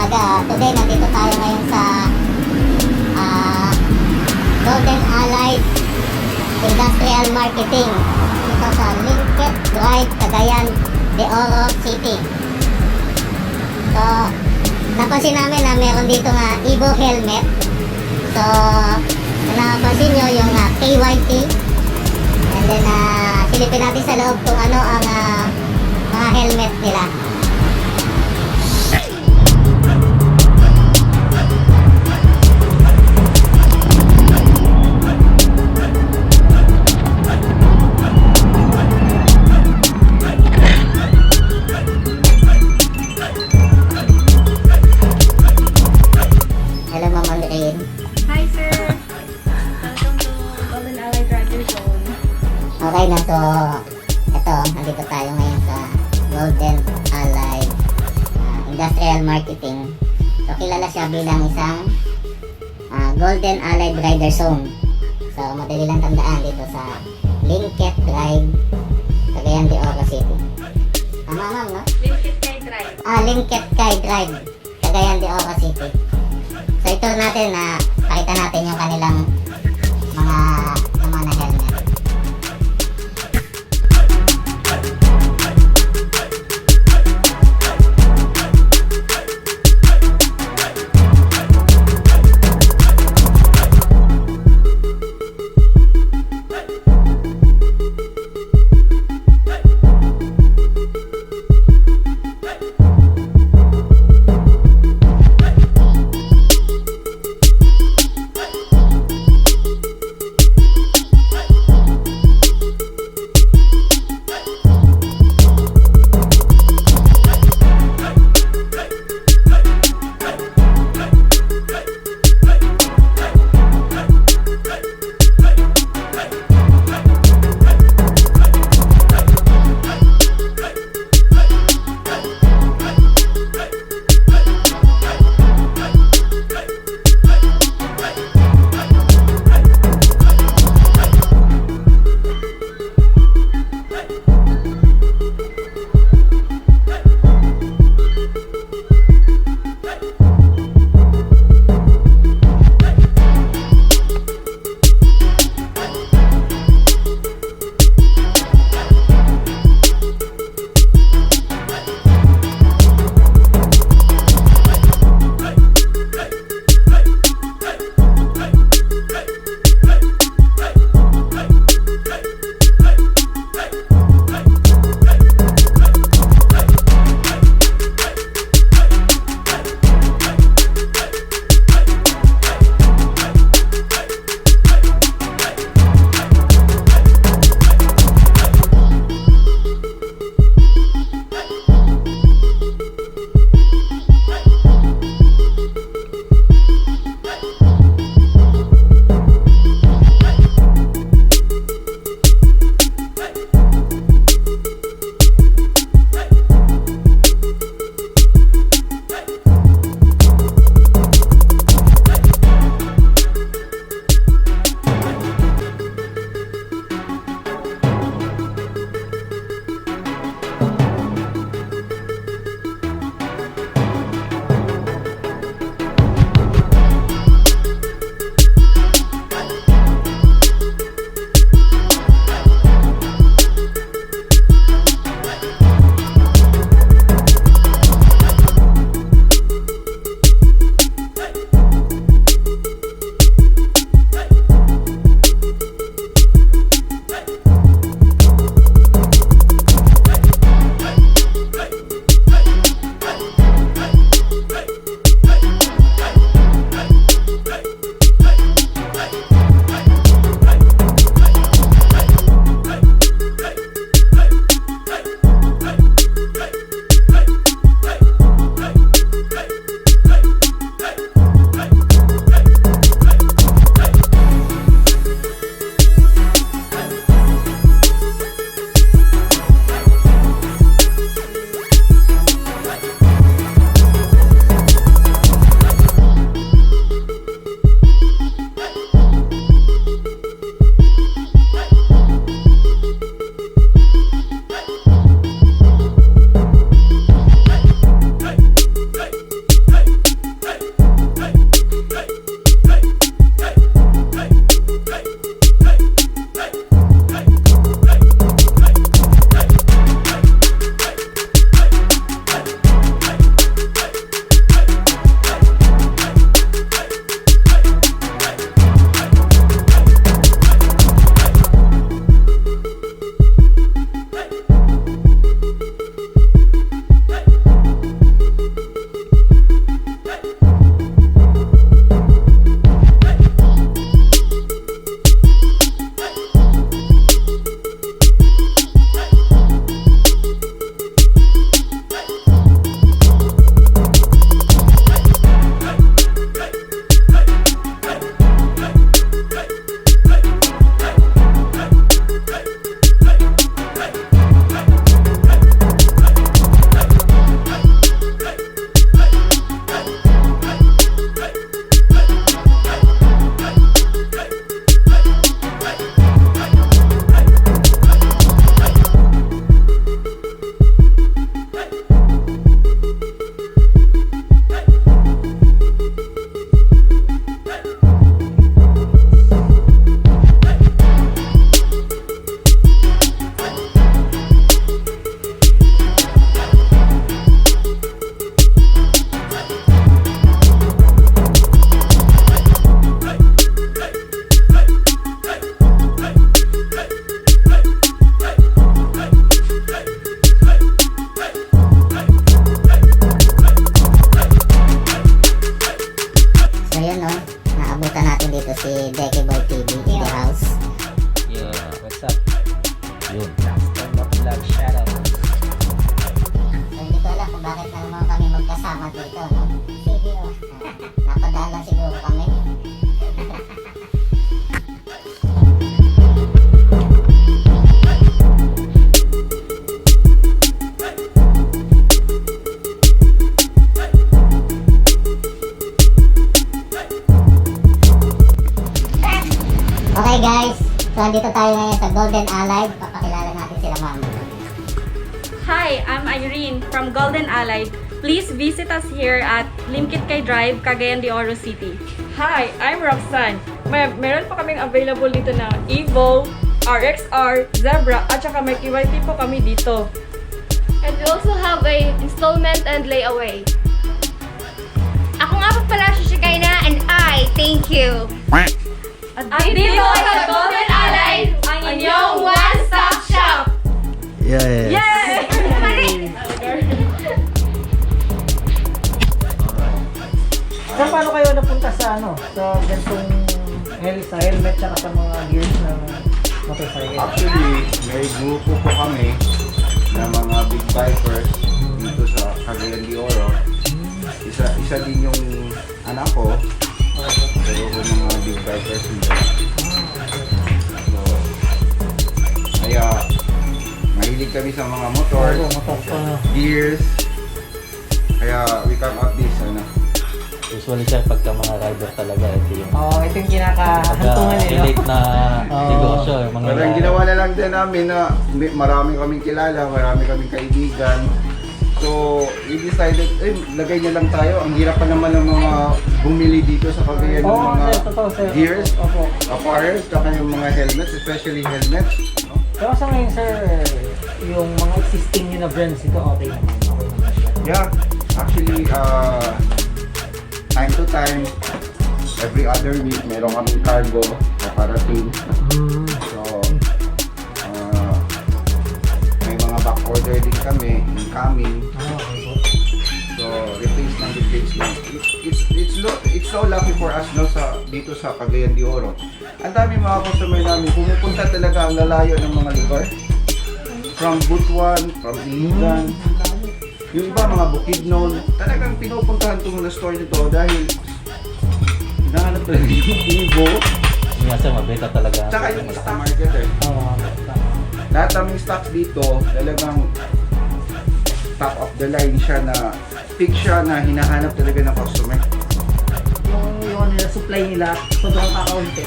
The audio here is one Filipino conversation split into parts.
umaga. Today, nandito tayo ngayon sa Golden Allied Industrial Marketing dito sa Limketkai, Cagayan De Oro City. So, napansin namin na meron dito nga Evo helmet. So, napansin nyo yung KYT. And then, silipin natin sa loob kung ano ang mga helmet nila. Hi sir! Welcome to Golden Allied Rider Zone. Okay na, so ito, nandito tayo ngayon sa Golden Allied Industrial Marketing. So kilala siya bilang isang Golden Allied Rider Zone. So madali lang tandaan dito sa Limketkai, Cagayan De Oro City. Tama ma'am, no? Limketkai Drive. Limketkai Drive, Cagayan De Oro City. So ito natin pakita natin yung kanilang mga naman na helmet. naabutan natin dito si Deke Boy TV in the house. Yeah, what's up? Yun. Stand up vlog, shout out. So, hindi ko alam kung bakit na naman kami magkasama dito, no? Sige, oh. Napadala siguro kami. Okay guys, so andito tayo ngayon sa Golden Allied. Papakilala natin sila ma'am. Hi, I'm Irene from Golden Allied. Please visit us here at Limketkai Drive, Cagayan De Oro City. Hi, I'm Roxanne. Meron pa kaming available dito na Evo, RXR, Zebra, at saka may KYT po kami dito. And we also have a installment and layaway. Ako nga pa pala si Shikaina and I thank you. At dito sa Golden Allied, ang inyong one-stop shop! Yes! Yay! Sir, paano kayo napunta sa sa ganitong sa helmet tsaka sa mga gears ng motorcycle? Actually, may grupo po kami na mga big bikers dito sa Cagayan De Oro. Isa din yung anak ko, pero po mga big bikers nila. So, kaya mahilig kami sa mga motor, gears. Kaya we come up this, Usually sir, pagka mga rider talaga, ito yung Ito yung kinakahantungan nila. relate na negosyo. Mga parang ginawa na lang din namin na marami kaming kilala, marami kaming kaibigan. So, we decided, lagay na lang tayo. Ang hirap pa naman ng mga bumili dito sa Cagayan ng mga sir. gears, Opo. apparel, tsaka yung mga helmets, especially helmets. No? Pero sa ngayon, sir, yung mga existing nyo na brands ito, okay naman. Okay naman siya. Yeah, actually, time to time, every other week, meron kaming cargo na parating. So, may mga back order din kami, incoming. Okay po. So, replace lang. It's so lucky for us no, dito sa Cagayan De Oro. Ang dami mga customer namin, pumupunta talaga ang lalayo ng mga lugar. From Butuan, from Iligan. Yung iba mga Bukidnon, talagang pinupuntahan itong na store nito dahil hinahanap talaga yung Evo. Yung sir, mabenta talaga. Tsaka yung stock market Lahat ng stocks dito talagang top of the line siya na pick siya na hinahanap talaga ng customer. Yung supply nila, sobrang kakaunti.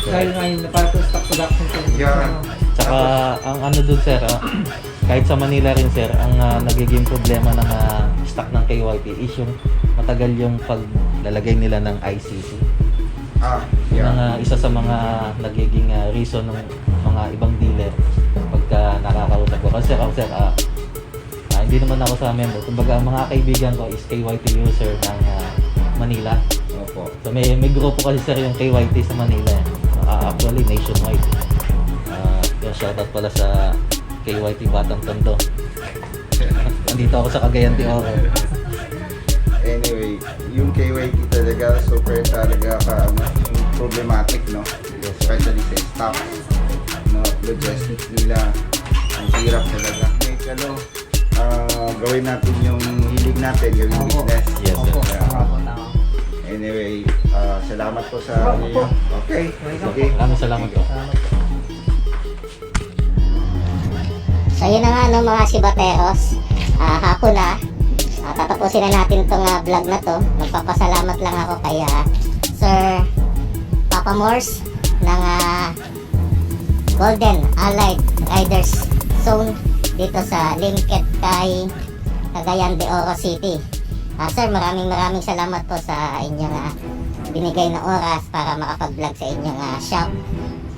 Dahil ngayon, parang stock production talaga. Yeah. Tsaka ang ano dun sir, kahit sa Manila rin sir, ang nagiging problema ng stock ng KYT is yung matagal yung paglalagay nila ng ICC. Yun ang isa sa mga nagiging reason ng mga ibang dealer pagka nakakausap ko. Kasi ako sir, hindi naman ako sa member. Kumbaga ang mga kaibigan ko is KYT user ng Manila. Opo. So may grupo kasi sir yung KYT sa Manila. Actually nationwide. Yung shoutout pala sa KYT Batang Tondo. Nandito ako sa Cagayan De Oro. Anyway, yung KYT talaga super talaga problematic, no? Especially sa stock, no? Logistics nila, ang hirap talaga. Gawin natin yung hilig natin, yung business. Yes sir. Anyway, salamat po sa inyo. Okay, sige. Maraming salamat po. So yun na nga no, mga sibateros, hapon na, tatapusin na natin itong vlog na to. Magpapasalamat lang ako kay Sir Papa Morse ng Golden Allied Riders Zone dito sa Limketkai, Cagayan De Oro City. Sir, maraming salamat po sa inyong binigay na oras para makapag-vlog sa inyong shop.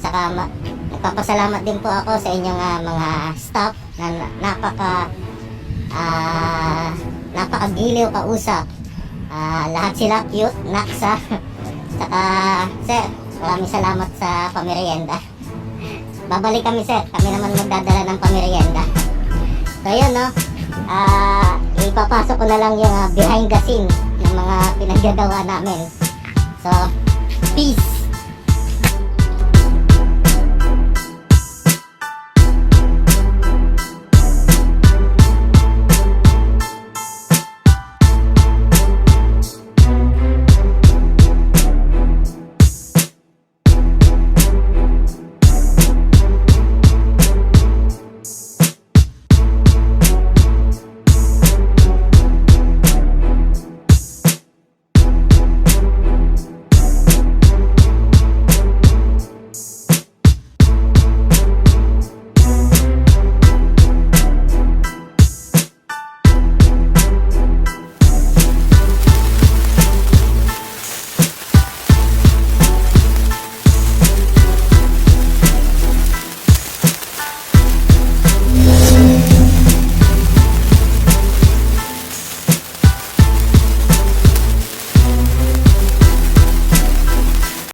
Saka nagpapasalamat din po ako sa inyong mga staff na napakagiliw kausap. Lahat sila cute, naksa. Saka sir, maraming salamat sa pamerienda. Babalik kami sir, kami naman magdadala ng pamerienda. So yun no, ipapasok ko na lang yung behind the scene ng mga pinaggagawa namin So, peace!